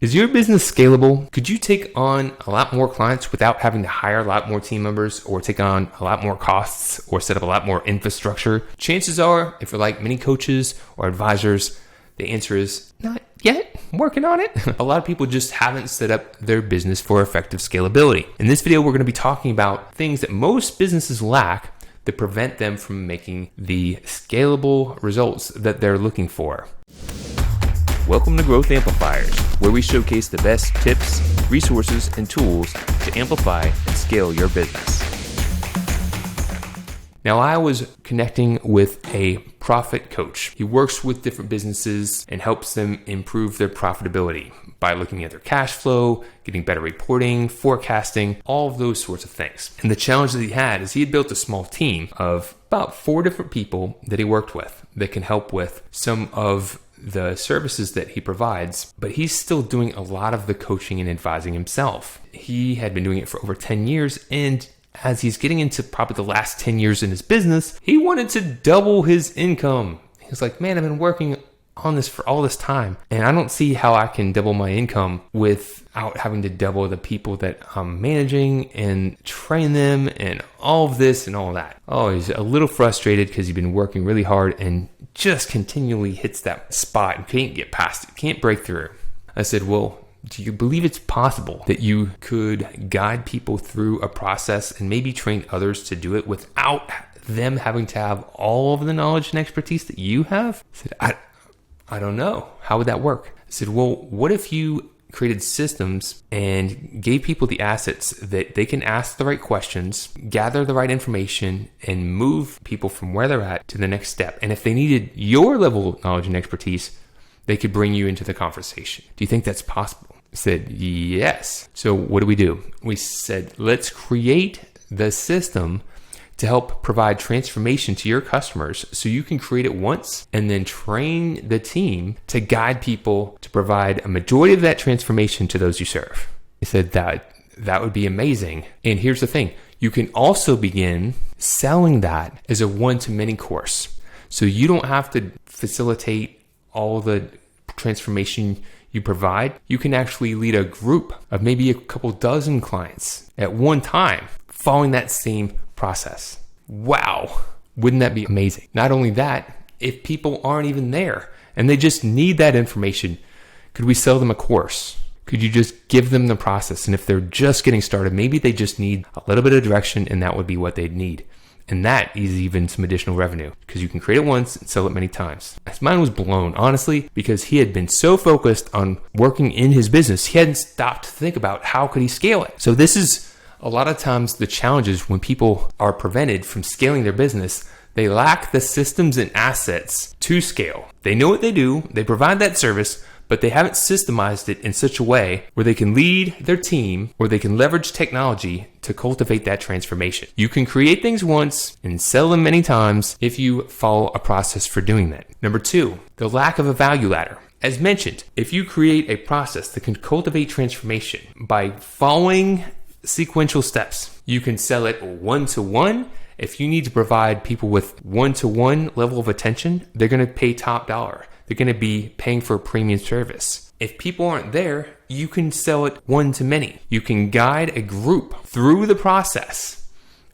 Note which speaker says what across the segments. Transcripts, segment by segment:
Speaker 1: Is your business scalable? Could you take on a lot more clients without having to hire a lot more team members or take on a lot more costs or set up a lot more infrastructure? Chances are, if you're like many coaches or advisors, the answer is not yet. I'm working on it. A lot of people just haven't set up their business for effective scalability. In this video, we're going to be talking about things that most businesses lack that prevent them from making the scalable results that they're looking for. Welcome to Growth Amplifiers, where we showcase the best tips, resources, and tools to amplify and scale your business. Now, I was connecting with a profit coach. He works with different businesses and helps them improve their profitability by looking at their cash flow, getting better reporting, forecasting, all of those sorts of things. And the challenge that he had is he had built a small team of about 4 different people that he worked with that can help with some of the services that he provides, but he's still doing a lot of the coaching and advising himself. He had been doing it for over 10 years, and as he's getting into probably the last 10 years in his business, he wanted to double his income. He was like, man, I've been working on this for all this time, and I don't see how I can double my income without having to double the people that I'm managing and train them and all of this and all that. Oh, he's a little frustrated because he's been working really hard and just continually hits that spot and can't get past it, can't break through. I said, well, do you believe it's possible that you could guide people through a process and maybe train others to do it without them having to have all of the knowledge and expertise that you have? I said, I don't know. How would that work? I said, well, what if you created systems and gave people the assets that they can ask the right questions, gather the right information, and move people from where they're at to the next step. And if they needed your level of knowledge and expertise, they could bring you into the conversation. Do you think that's possible? I said, yes. So what do? We said, let's create the system to help provide transformation to your customers so you can create it once and then train the team to guide people to provide a majority of that transformation to those you serve. He said that would be amazing. And here's the thing, you can also begin selling that as a one-to-many course. So you don't have to facilitate all the transformation you provide. You can actually lead a group of maybe a couple dozen clients at one time following that same process. Wow. Wouldn't that be amazing? Not only that, if people aren't even there and they just need that information, could we sell them a course? Could you just give them the process? And if they're just getting started, maybe they just need a little bit of direction and that would be what they'd need. And that is even some additional revenue because you can create it once and sell it many times. His mind was blown, honestly, because he had been so focused on working in his business, he hadn't stopped to think about how could he scale it. So this is a lot of times the challenges when people are prevented from scaling their business. They lack the systems and assets to scale. They know what they do, they provide that service, but they haven't systemized it in such a way where they can lead their team or they can leverage technology to cultivate that transformation. You can create things once and sell them many times if you follow a process for doing that. Number 2, the lack of a value ladder. As mentioned, if you create a process that can cultivate transformation by following sequential steps, you can sell it one-to-one. If you need to provide people with one-to-one level of attention, they're going to pay top dollar. They're going to be paying for a premium service. If people aren't there, you can sell it one-to-many. You can guide a group through the process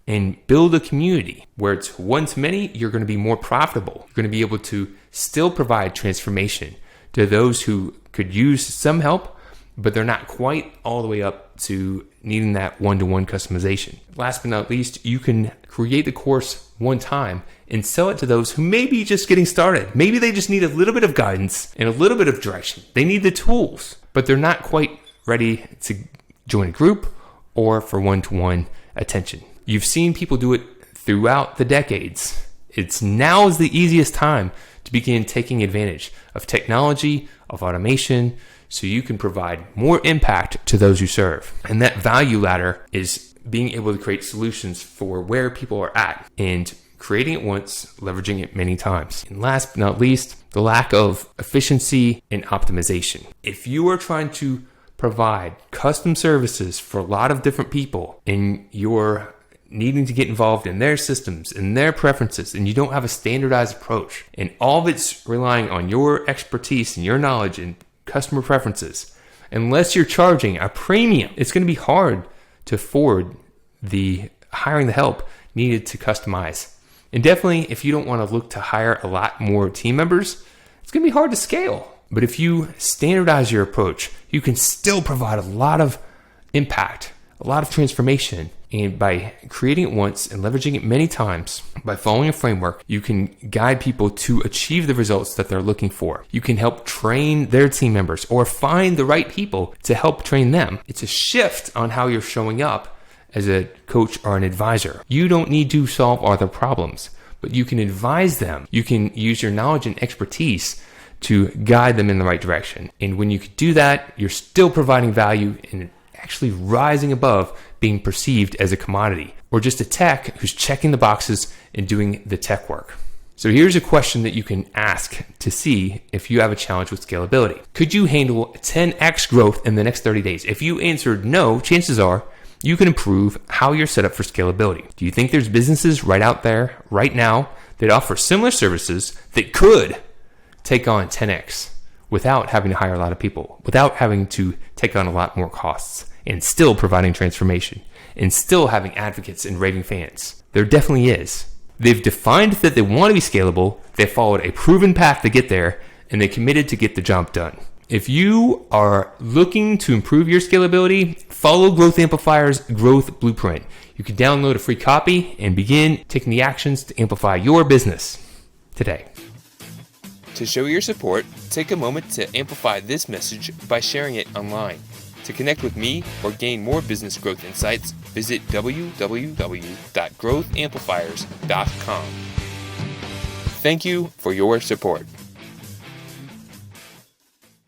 Speaker 1: and build a community where it's one-to-many. You're going to be more profitable. You're going to be able to still provide transformation to those who could use some help, but they're not quite all the way up to needing that one-to-one customization. Last but not least, you can create the course one time and sell it to those who may be just getting started. Maybe they just need a little bit of guidance and a little bit of direction. They need the tools, but they're not quite ready to join a group or for one-to-one attention. You've seen people do it throughout the decades. Now is the easiest time to begin taking advantage of technology, of automation, so you can provide more impact to those you serve. And that value ladder is being able to create solutions for where people are at and creating it once, leveraging it many times. And last but not least, the lack of efficiency and optimization. If you are trying to provide custom services for a lot of different people and you're needing to get involved in their systems and their preferences, and you don't have a standardized approach, and all of it's relying on your expertise and your knowledge and customer preferences, Unless you're charging a premium, it's going to be hard to afford hiring the help needed to customize. And definitely, if you don't want to look to hire a lot more team members, it's going to be hard to scale. But if you standardize your approach, you can still provide a lot of impact, a lot of transformation. And by creating it once and leveraging it many times, by following a framework, you can guide people to achieve the results that they're looking for. You can help train their team members or find the right people to help train them. It's a shift on how you're showing up as a coach or an advisor. You don't need to solve all their problems, but you can advise them. You can use your knowledge and expertise to guide them in the right direction. And when you can do that, you're still providing value and actually rising above being perceived as a commodity or just a tech who's checking the boxes and doing the tech work. So here's a question that you can ask to see if you have a challenge with scalability. Could you handle 10x growth in the next 30 days? If you answered no, chances are you can improve how you're set up for scalability. Do you think there's businesses right out there right now that offer similar services that could take on 10x without having to hire a lot of people, without having to take on a lot more costs, and still providing transformation, and still having advocates and raving fans? There definitely is. They've defined that they want to be scalable, they followed a proven path to get there, and they committed to get the job done. If you are looking to improve your scalability, follow Growth Amplifiers' Growth Blueprint. You can download a free copy and begin taking the actions to amplify your business today. To show your support, take a moment to amplify this message by sharing it online. To connect with me or gain more business growth insights, visit www.growthamplifiers.com. Thank you for your support.